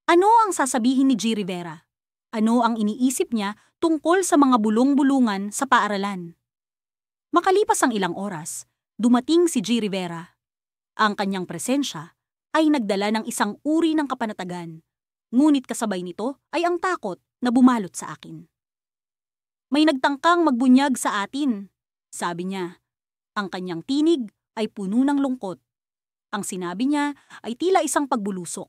Ano ang sasabihin ni G. Rivera? Ano ang iniisip niya tungkol sa mga bulong-bulungan sa paaralan? Makalipas ang ilang oras, dumating si G. Rivera. Ang kanyang presensya ay nagdala ng isang uri ng kapanatagan, ngunit kasabay nito ay ang takot na bumalot sa akin. May nagtangkang magbunyag sa atin, sabi niya. Ang kanyang tinig ay puno ng lungkot. Ang sinabi niya ay tila isang pagbulusok.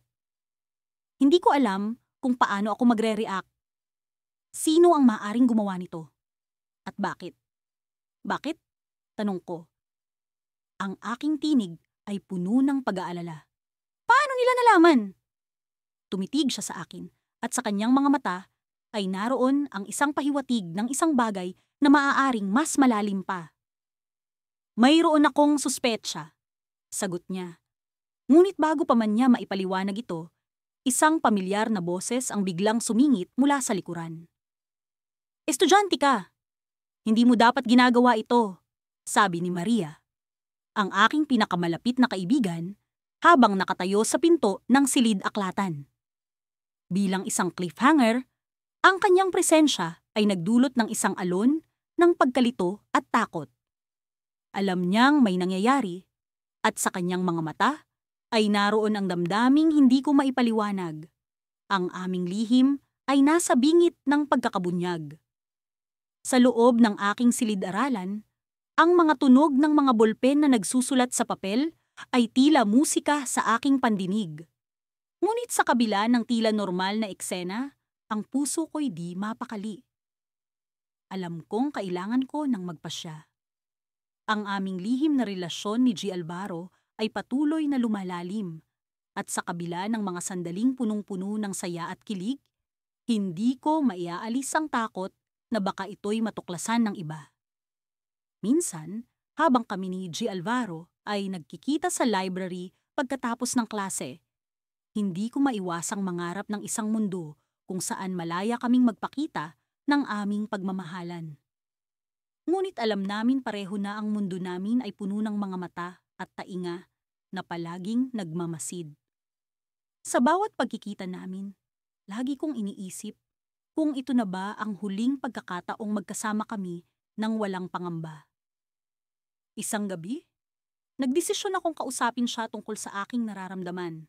Hindi ko alam kung paano ako magre-react. Sino ang maaaring gumawa nito? At bakit? Bakit? Tanong ko. Ang aking tinig ay puno ng pag-aalala. Paano nila nalaman? Tumitig siya sa akin at sa kanyang mga mata ay naroon ang isang pahiwatig ng isang bagay na maaaring mas malalim pa. Mayroon akong suspetsa, sagot niya. Ngunit bago pa man niya maipaliwanag ito, isang pamilyar na boses ang biglang sumingit mula sa likuran. Estudyante ka. Hindi mo dapat ginagawa ito, sabi ni Maria, ang aking pinakamalapit na kaibigan, habang nakatayo sa pinto ng silid-aklatan. Bilang isang cliffhanger, ang kanyang presensya ay nagdulot ng isang alon ng pagkalito at takot. Alam niyang may nangyayari at sa kanyang mga mata ay naroon ang damdaming hindi ko maipaliwanag. Ang aming lihim ay nasa bingit ng pagkakabunyag. Sa loob ng aking silid-aralan, ang mga tunog ng mga bolpen na nagsusulat sa papel ay tila musika sa aking pandinig. Ngunit sa kabila ng tila normal na eksena, ang puso ko'y di mapakali. Alam kong kailangan ko ng magpasya. Ang aming lihim na relasyon ni G. Alvaro ay patuloy na lumalalim at sa kabila ng mga sandaling punong-puno ng saya at kilig, hindi ko maiaalis ang takot na baka ito'y matuklasan ng iba. Minsan, habang kami ni G. Alvaro ay nagkikita sa library pagkatapos ng klase, hindi ko maiwasang mangarap ng isang mundo kung saan malaya kaming magpakita ng aming pagmamahalan. Ngunit alam namin pareho na ang mundo namin ay puno ng mga mata at tainga na palaging nagmamasid. Sa bawat pagkikita namin, lagi kong iniisip kung ito na ba ang huling pagkakataong magkasama kami nang walang pangamba. Isang gabi, nagdesisyon akong kausapin siya tungkol sa aking nararamdaman.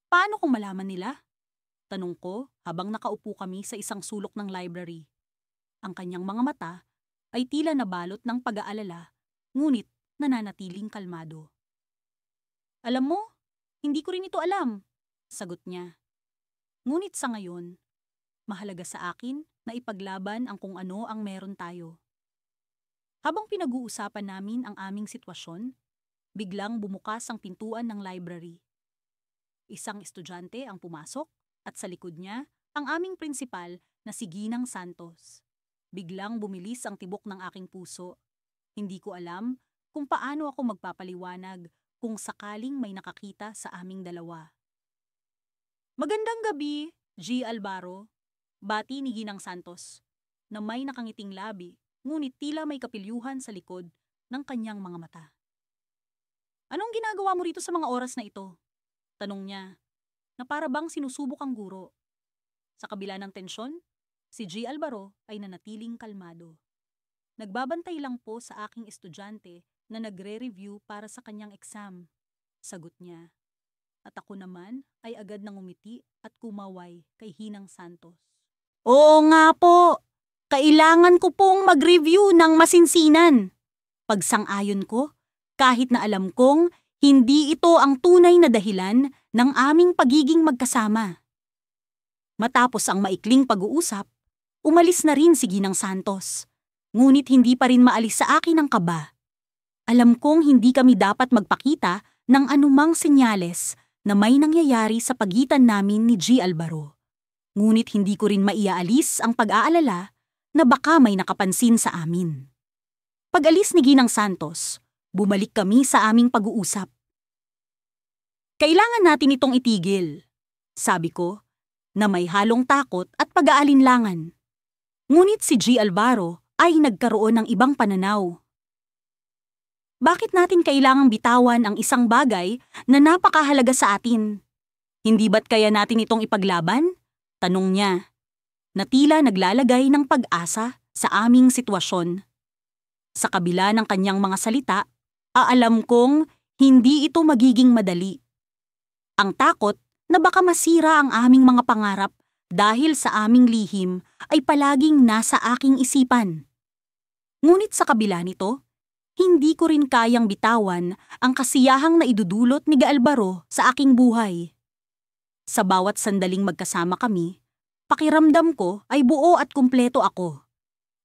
Paano kung malaman nila? Tanong ko habang nakaupo kami sa isang sulok ng library. Ang kanyang mga mata ay tila nabalot ng pag-aalala, ngunit nananatiling kalmado. Alam mo, hindi ko rin ito alam, sagot niya. Ngunit sa ngayon, mahalaga sa akin na ipaglaban ang kung ano ang meron tayo. Habang pinag-uusapan namin ang aming sitwasyon, biglang bumukas ang pintuan ng library. Isang estudyante ang pumasok at sa likod niya ang aming prinsipal na si Ginang Santos. Biglang bumilis ang tibok ng aking puso. Hindi ko alam kung paano ako magpapaliwanag kung sakaling may nakakita sa aming dalawa. Magandang gabi, G. Alvaro, bati ni Ginang Santos, na may nakangiting labi, ngunit tila may kapilyuhan sa likod ng kanyang mga mata. Anong ginagawa mo rito sa mga oras na ito? Tanong niya, na para bang sinusubok ang guro. Sa kabila ng tensyon, si G. Alvaro ay nanatiling kalmado. Nagbabantay lang po sa aking estudyante na nagre-review para sa kanyang exam, sagot niya. At ako naman ay agad nang umiti at kumaway kay Ginang Santos. Oo nga po! Kailangan ko pong mag-review ng masinsinan. Pagsang-ayon ko, kahit na alam kong hindi ito ang tunay na dahilan ng aming pagiging magkasama. Matapos ang maikling pag-uusap, umalis na rin si Ginang Santos. Ngunit hindi pa rin maalis sa akin ang kaba. Alam kong hindi kami dapat magpakita ng anumang senyales na may nangyayari sa pagitan namin ni G. Alvaro. Ngunit hindi ko rin maiaalis ang pag-aalala na baka may nakapansin sa amin. Pag-alis ni Ginang Santos, bumalik kami sa aming pag-uusap. Kailangan natin itong itigil, sabi ko, na may halong takot at pag-aalinlangan. Ngunit si G. Alvaro ay nagkaroon ng ibang pananaw. Bakit natin kailangang bitawan ang isang bagay na napakahalaga sa atin? Hindi ba't kaya natin itong ipaglaban? Tanong niya, na tila naglalagay ng pag-asa sa aming sitwasyon. Sa kabila ng kanyang mga salita, alam kong hindi ito magiging madali. Ang takot na baka masira ang aming mga pangarap dahil sa aming lihim ay palaging nasa aking isipan. Ngunit sa kabila nito, hindi ko rin kayang bitawan ang kasiyahang naidudulot ni Gaalvaro sa aking buhay. Sa bawat sandaling magkasama kami, pakiramdam ko ay buo at kumpleto ako.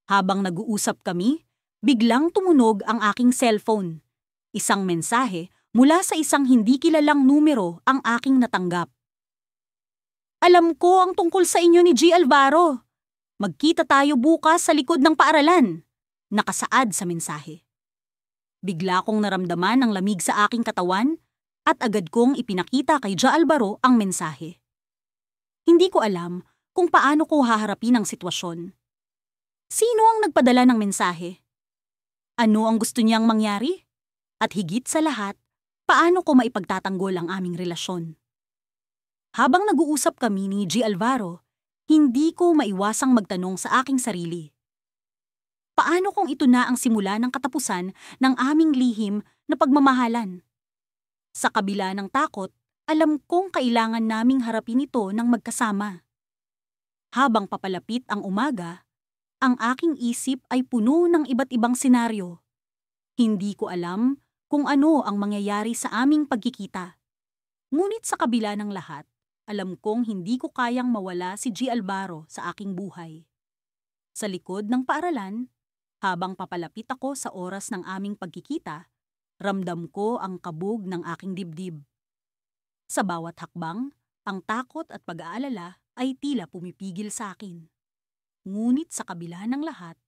Habang nag-uusap kami, biglang tumunog ang aking cellphone. Isang mensahe mula sa isang hindi kilalang numero ang aking natanggap. Alam ko ang tungkol sa inyo ni G. Alvaro. Magkita tayo bukas sa likod ng paaralan. Nakasaad sa mensahe. Bigla kong naramdaman ang lamig sa aking katawan at agad kong ipinakita kay G. Alvaro ang mensahe. Hindi ko alam kung paano ko haharapin ang sitwasyon. Sino ang nagpadala ng mensahe? Ano ang gusto niyang mangyari? At higit sa lahat, paano ko maipagtatanggol ang aming relasyon? Habang nag-uusap kami ni G. Alvaro, hindi ko maiwasang magtanong sa aking sarili. Paano kung ito na ang simula ng katapusan ng aming lihim na pagmamahalan? Sa kabila ng takot, alam kong kailangan naming harapin ito ng magkasama. Habang papalapit ang umaga, ang aking isip ay puno ng iba't ibang senaryo. Hindi ko alam kung ano ang mangyayari sa aming pagkikita. Ngunit sa kabila ng lahat, alam kong hindi ko kayang mawala si G. Alvaro sa aking buhay. Sa likod ng paaralan, habang papalapit ako sa oras ng aming pagkikita, ramdam ko ang kabog ng aking dibdib. Sa bawat hakbang, ang takot at pag-aalala ay tila pumipigil sa akin. Ngunit sa kabila ng lahat,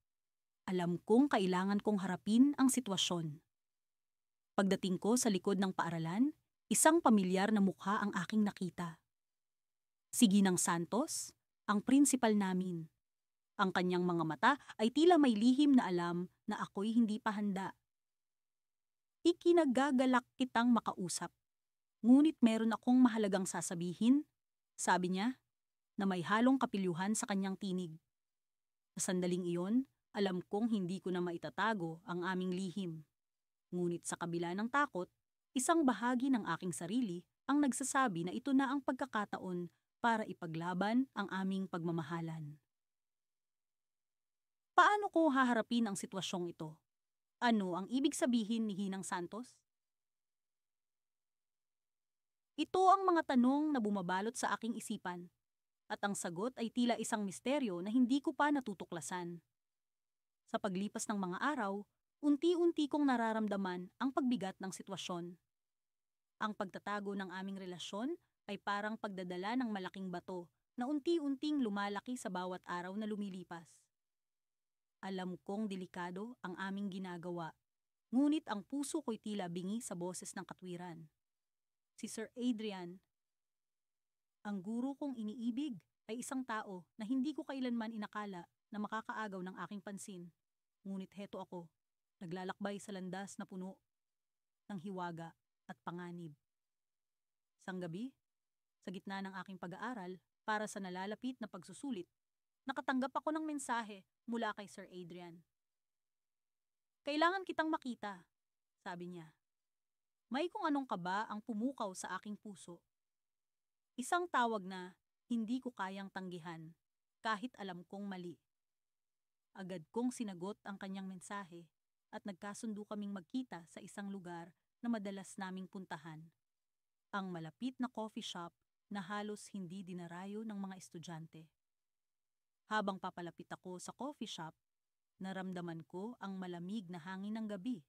alam kong kailangan kong harapin ang sitwasyon. Pagdating ko sa likod ng paaralan, isang pamilyar na mukha ang aking nakita. Si Ginang Santos, ang prinsipal namin. Ang kanyang mga mata ay tila may lihim na alam na ako'y hindi pa handa. Ikinagagalak kitang makausap. Ngunit meron akong mahalagang sasabihin, sabi niya, na may halong kapilyuhan sa kanyang tinig. Sa sandaling iyon, alam kong hindi ko na maitatago ang aming lihim. Ngunit sa kabila ng takot, isang bahagi ng aking sarili ang nagsasabi na ito na ang pagkakataon para ipaglaban ang aming pagmamahalan. Paano ko haharapin ang sitwasyong ito? Ano ang ibig sabihin ni Ginang Santos? Ito ang mga tanong na bumabalot sa aking isipan, at ang sagot ay tila isang misteryo na hindi ko pa natutuklasan. Sa paglipas ng mga araw, unti-unti kong nararamdaman ang pagbigat ng sitwasyon. Ang pagtatago ng aming relasyon ay parang pagdadala ng malaking bato na unti-unting lumalaki sa bawat araw na lumilipas. Alam kong delikado ang aming ginagawa, ngunit ang puso ko'y tila bingi sa boses ng katwiran. Si Sir Adrian, ang guro kong iniibig, ay isang tao na hindi ko kailanman inakala na makakaagaw ng aking pansin. Ngunit heto ako, naglalakbay sa landas na puno ng hiwaga at panganib. Isang gabi, sa gitna ng aking pag-aaral para sa nalalapit na pagsusulit, nakatanggap ako ng mensahe mula kay Sir Adrian. Kailangan kitang makita, sabi niya. May kung anong kaba ang pumukaw sa aking puso. Isang tawag na hindi ko kayang tanggihan kahit alam kong mali. Agad kong sinagot ang kanyang mensahe at nagkasundo kaming magkita sa isang lugar na madalas naming puntahan. Ang malapit na coffee shop na halos hindi dinarayo ng mga estudyante. Habang papalapit ako sa coffee shop, naramdaman ko ang malamig na hangin ng gabi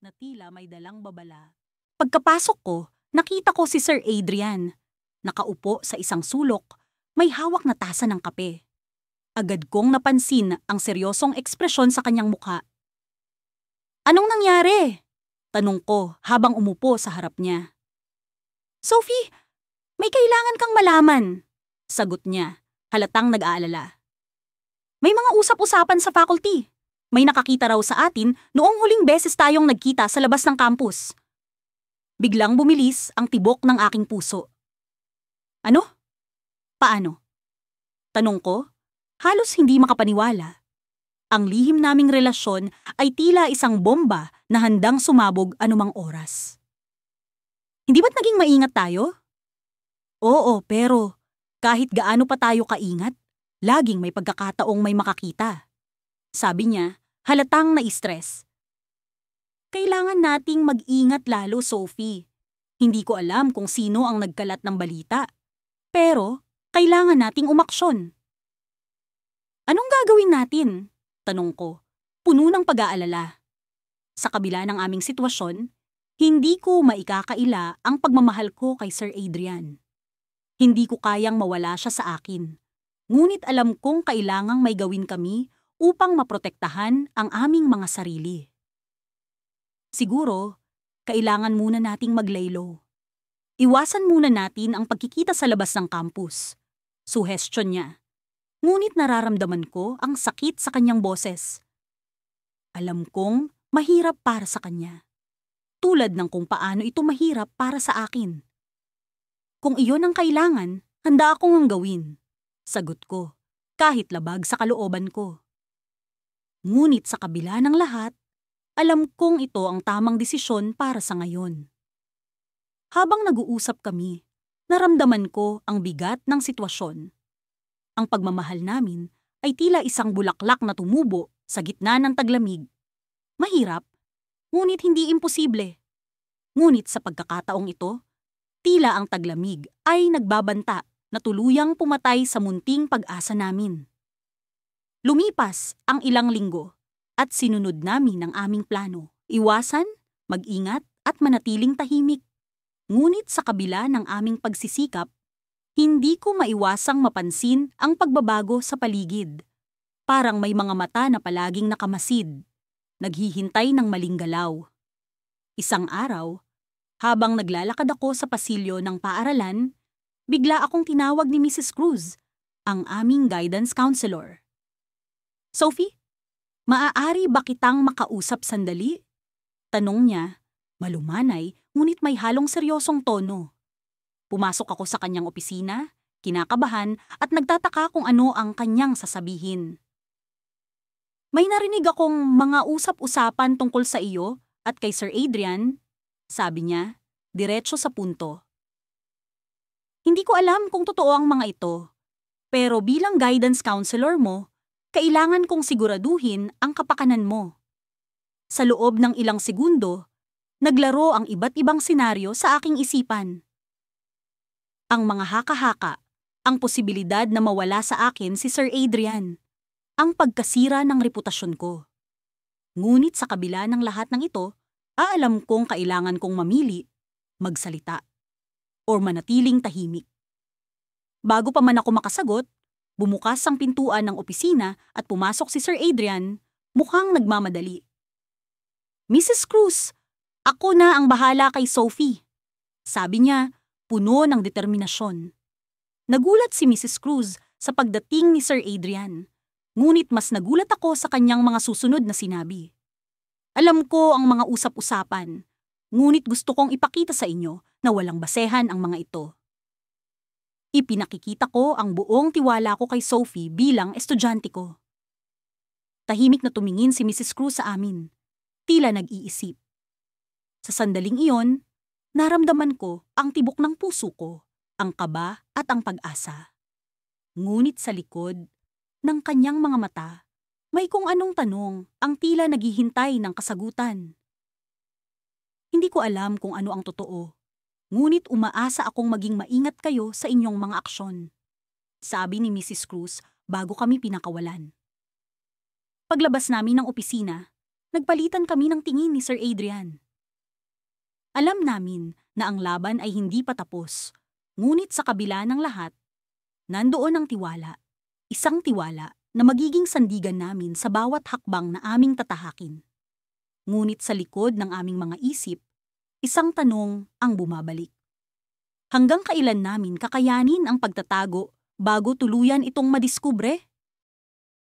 na tila may dalang babala. Pagkapasok ko, nakita ko si Sir Adrian. Nakaupo sa isang sulok, may hawak na tasa ng kape. Agad kong napansin ang seryosong ekspresyon sa kanyang mukha. Anong nangyari? Tanong ko habang umupo sa harap niya. Sophie, may kailangan kang malaman, sagot niya, halatang nag-aalala. May mga usap-usapan sa faculty. May nakakita raw sa atin noong huling beses tayong nagkita sa labas ng campus. Biglang bumilis ang tibok ng aking puso. Ano? Paano? Tanong ko, halos hindi makapaniwala. Ang lihim naming relasyon ay tila isang bomba na handang sumabog anumang oras. Hindi ba't naging maingat tayo? Oo, pero Kahit gaano pa tayo kaingat, laging may pagkakataong may makakita. Sabi niya, halatang na-stress. Kailangan nating mag-ingat lalo, Sophie. Hindi ko alam kung sino ang nagkalat ng balita. Pero, kailangan nating umaksyon. Anong gagawin natin? Tanong ko, puno ng pag-aalala. Sa kabila ng aming sitwasyon, hindi ko maikakaila ang pagmamahal ko kay Sir Adrian. Hindi ko kayang mawala siya sa akin. Ngunit alam kong kailangang may gawin kami upang maprotektahan ang aming mga sarili. Siguro, kailangan muna nating maglaylo. Iwasan muna natin ang pagkikita sa labas ng campus. Suhestyon niya. Ngunit nararamdaman ko ang sakit sa kanyang boses. Alam kong mahirap para sa kanya. Tulad ng kung paano ito mahirap para sa akin. Kung iyon ang kailangan, handa akong ang gawin. Sagot ko, kahit labag sa kalooban ko. Ngunit sa kabila ng lahat, alam kong ito ang tamang desisyon para sa ngayon. Habang nag-uusap kami, naramdaman ko ang bigat ng sitwasyon. Ang pagmamahal namin ay tila isang bulaklak na tumubo sa gitna ng taglamig. Mahirap, ngunit hindi imposible. Ngunit sa pagkakataong ito, tila ang taglamig ay nagbabanta na tuluyang pumatay sa munting pag-asa namin. Lumipas ang ilang linggo at sinunod namin ang aming plano. Iwasan, mag-ingat at manatiling tahimik. Ngunit sa kabila ng aming pagsisikap, hindi ko maiwasang mapansin ang pagbabago sa paligid. Parang may mga mata na palaging nakamasid, naghihintay ng maling galaw. Isang araw, habang naglalakad ako sa pasilyo ng paaralan, bigla akong tinawag ni Mrs. Cruz, ang aming guidance counselor. Sophie, maaari ba kitang makausap sandali? Tanong niya, malumanay ngunit may halong seryosong tono. Pumasok ako sa kanyang opisina, kinakabahan at nagtataka kung ano ang kanyang sasabihin. May narinig akong mga usap-usapan tungkol sa iyo at kay Sir Adrian, sabi niya, diretso sa punto. Hindi ko alam kung totoo ang mga ito, pero bilang guidance counselor mo, kailangan kong siguraduhin ang kapakanan mo. Sa loob ng ilang segundo, naglaro ang iba't ibang senaryo sa aking isipan. Ang mga haka-haka, ang posibilidad na mawala sa akin si Sir Adrian, ang pagkasira ng reputasyon ko. Ngunit sa kabila ng lahat ng ito, alam kong kailangan kong mamili, magsalita, o manatiling tahimik. Bago pa man ako makasagot, bumukas ang pintuan ng opisina at pumasok si Sir Adrian, mukhang nagmamadali. Mrs. Cruz, ako na ang bahala kay Sophie. Sabi niya, puno ng determinasyon. Nagulat si Mrs. Cruz sa pagdating ni Sir Adrian, ngunit mas nagulat ako sa kanyang mga susunod na sinabi. Alam ko ang mga usap-usapan, ngunit gusto kong ipakita sa inyo na walang basehan ang mga ito. Ipinakikita ko ang buong tiwala ko kay Sophie bilang estudyante ko. Tahimik na tumingin si Mrs. Cruz sa amin, tila nag-iisip. Sa sandaling iyon, naramdaman ko ang tibok ng puso ko, ang kaba at ang pag-asa. Ngunit sa likod ng kanyang mga mata, may kung anong tanong ang tila naghihintay ng kasagutan. Hindi ko alam kung ano ang totoo, ngunit umaasa akong maging maingat kayo sa inyong mga aksyon, sabi ni Mrs. Cruz bago kami pinakawalan. Paglabas namin ng opisina, nagpalitan kami ng tingin ni Sir Adrian. Alam namin na ang laban ay hindi pa tapos, ngunit sa kabila ng lahat, nandoon ang tiwala, isang tiwala na magiging sandigan namin sa bawat hakbang na aming tatahakin. Ngunit sa likod ng aming mga isip, isang tanong ang bumabalik. Hanggang kailan namin kakayanin ang pagtatago bago tuluyan itong madiskubre?